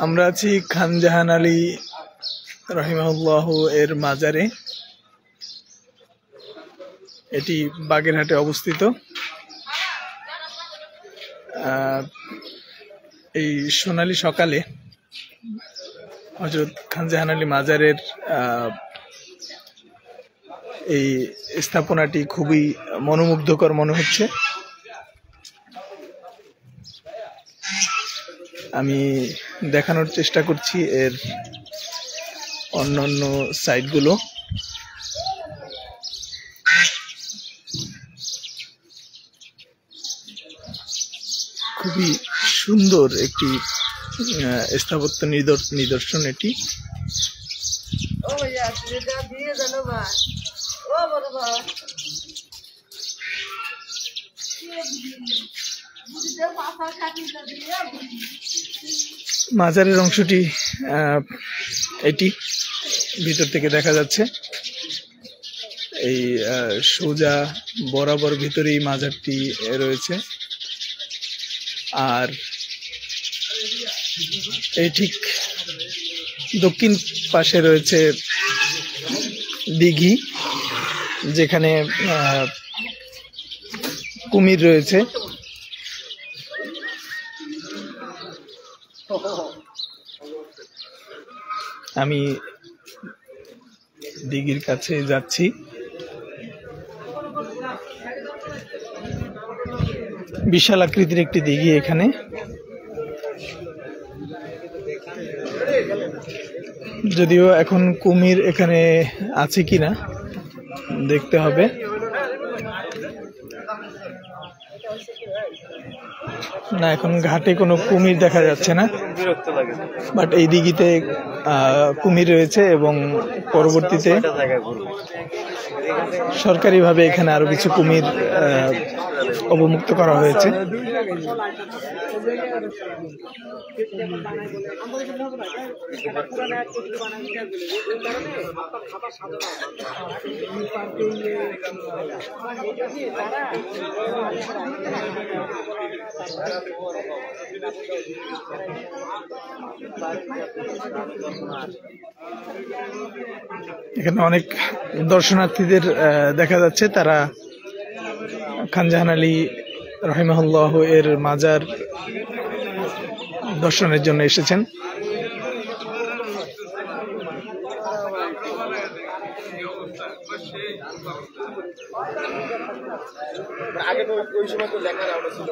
আমরা আছি খান জাহান আলী রহিমাহুল্লাহ এর মাজারে। এটি বাগেরহাটে অবস্থিত। এই সোনালী সকালে হযরত খান জাহান আলী মাজারের এই স্থাপনাটি খুবই মনোমুগ্ধকর মনে হচ্ছে। আমি দেখানোর চেষ্টা করছি এর অন্যান্য সাইটগুলো। খুবই সুন্দর একটি স্থাপত্য নিদর্শন এটি। মাজারের অংশটি এটি ভিতর থেকে দেখা যাচ্ছে। এই সোজা বরাবর ভিতরেই মাজারটি রয়েছে। আর এই ঠিক দক্ষিণ পাশে রয়েছে দিঘি, যেখানে কুমির রয়েছে। আমি দিঘির কাছে যাচ্ছি। বিশাল আকৃতির একটি দিঘি এখানে। যদিও এখন কুমির এখানে আছে কিনা দেখতে হবে। না, এখন ঘাটে কোনো কুমির দেখা যাচ্ছে না, বাট এই দিঘিতে কুমির রয়েছে এবং পরবর্তীতে সরকারিভাবে এখানে আরো কিছু কুমির অবমুক্ত করা হয়েছে। এখানে অনেক দর্শনার্থীদের দেখা যাচ্ছে। তারা খান জাহান আলী রহিমাহুল্লাহ এর মাজার দর্শনের জন্য এসেছেন। আগে তো ওই সময় তো লেখার আলো ছিল